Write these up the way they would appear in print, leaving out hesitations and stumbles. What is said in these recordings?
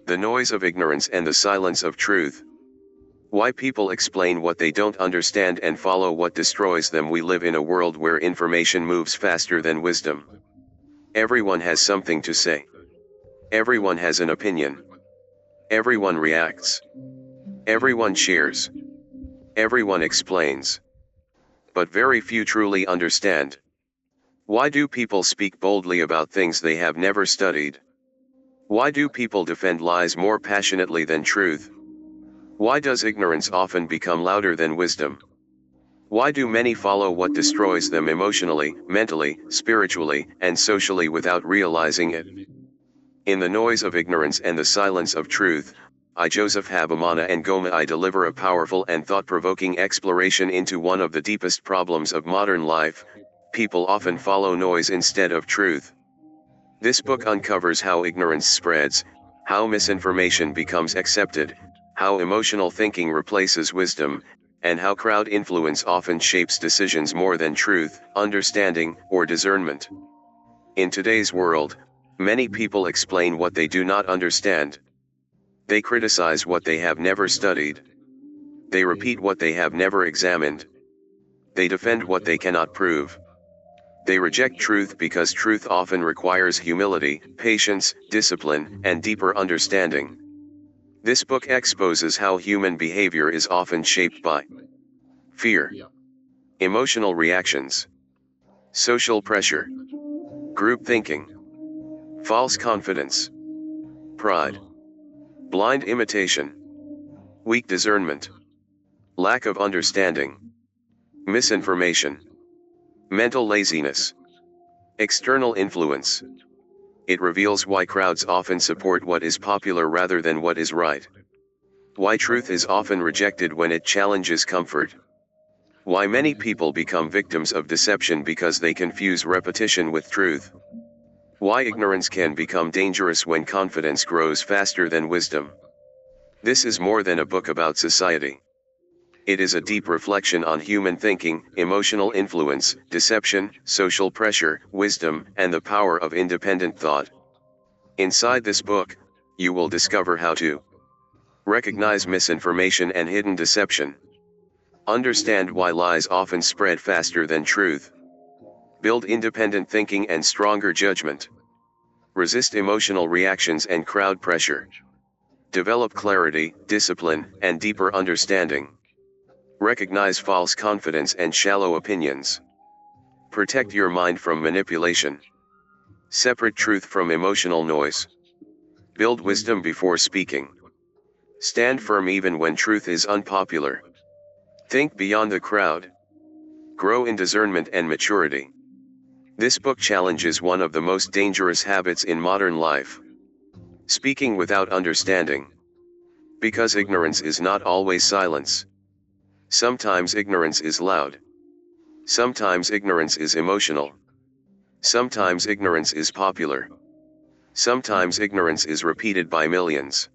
The noise of ignorance and the silence of truth. Why people explain what they don't understand and follow what destroys them. We live in a world where information moves faster than wisdom. Everyone has something to say. Everyone has an opinion. Everyone reacts. Everyone shares. Everyone explains. But very few truly understand. Why do people speak boldly about things they have never studied? Why do people defend lies more passionately than truth? Why does ignorance often become louder than wisdom? Why do many follow what destroys them emotionally, mentally, spiritually, and socially without realizing it? In the noise of ignorance and the silence of truth, I, Joseph Habimana Ngoma, I deliver a powerful and thought-provoking exploration into one of the deepest problems of modern life. People often follow noise instead of truth. This book uncovers how ignorance spreads, how misinformation becomes accepted, how emotional thinking replaces wisdom, and how crowd influence often shapes decisions more than truth, understanding, or discernment. In today's world, many people explain what they do not understand. They criticize what they have never studied. They repeat what they have never examined. They defend what they cannot prove. They reject truth because truth often requires humility, patience, discipline, and deeper understanding. This book exposes how human behavior is often shaped by fear, emotional reactions, social pressure, group thinking, false confidence, pride, blind imitation, weak discernment, lack of understanding, misinformation, mental laziness, external influence. It reveals why crowds often support what is popular rather than what is right. Why truth is often rejected when it challenges comfort. Why many people become victims of deception because they confuse repetition with truth. Why ignorance can become dangerous when confidence grows faster than wisdom. This is more than a book about society. It is a deep reflection on human thinking, emotional influence, deception, social pressure, wisdom, and the power of independent thought. Inside this book, you will discover how to recognize misinformation and hidden deception, understand why lies often spread faster than truth, build independent thinking and stronger judgment, resist emotional reactions and crowd pressure, develop clarity, discipline, and deeper understanding. Recognize false confidence and shallow opinions. Protect your mind from manipulation. Separate truth from emotional noise. Build wisdom before speaking. Stand firm even when truth is unpopular. Think beyond the crowd. Grow in discernment and maturity. This book challenges one of the most dangerous habits in modern life: speaking without understanding. Because ignorance is not always silence. Sometimes ignorance is loud. Sometimes ignorance is emotional. Sometimes ignorance is popular. Sometimes ignorance is repeated by millions.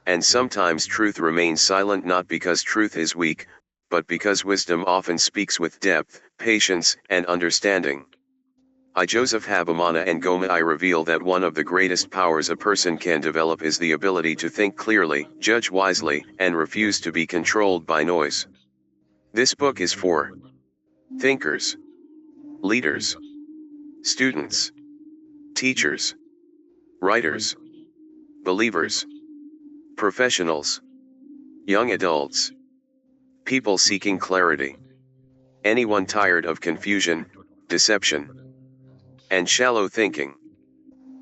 And sometimes truth remains silent, not because truth is weak, but because wisdom often speaks with depth, patience, and understanding. I, Joseph Habimana Ngoma, I reveal that one of the greatest powers a person can develop is the ability to think clearly, judge wisely, and refuse to be controlled by noise. This book is for thinkers, leaders, students, teachers, writers, believers, professionals, young adults, people seeking clarity, anyone tired of confusion, deception, and shallow thinking.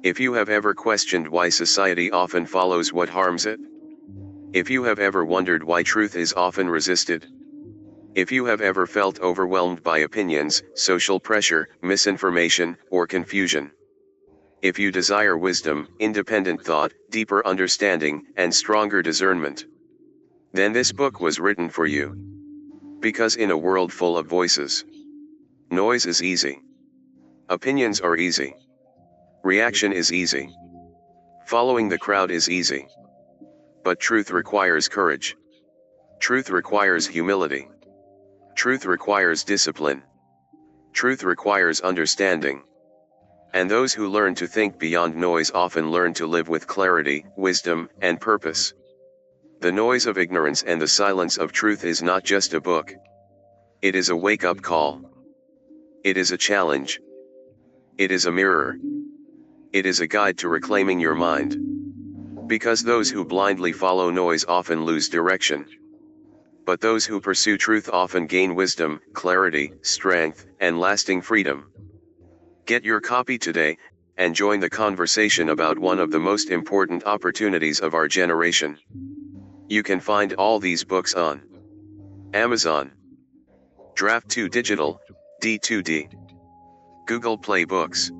If you have ever questioned why society often follows what harms it, if you have ever wondered why truth is often resisted, if you have ever felt overwhelmed by opinions, social pressure, misinformation, or confusion, if you desire wisdom, independent thought, deeper understanding, and stronger discernment, then this book was written for you. Because in a world full of voices, noise is easy. Opinions are easy. Reaction is easy. Following the crowd is easy. But truth requires courage. Truth requires humility. Truth requires discipline. Truth requires understanding. And those who learn to think beyond noise often learn to live with clarity, wisdom, and purpose. The noise of ignorance and the silence of truth is not just a book. It is a wake-up call. It is a challenge. It is a mirror. It is a guide to reclaiming your mind. Because those who blindly follow noise often lose direction. But those who pursue truth often gain wisdom, clarity, strength, and lasting freedom. Get your copy today, and join the conversation about one of the most important opportunities of our generation. You can find all these books on Amazon, Draft 2 Digital, D2D, Google Play Books,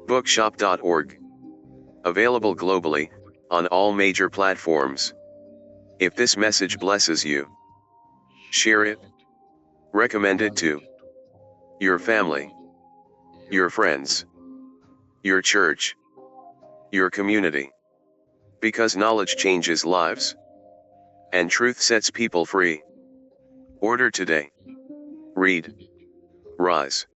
Bookshop.org. Available globally, on all major platforms. If this message blesses you, share it. Recommend it to your family, your friends, your church, your community. Because knowledge changes lives, and truth sets people free. Order today. Read. Rise.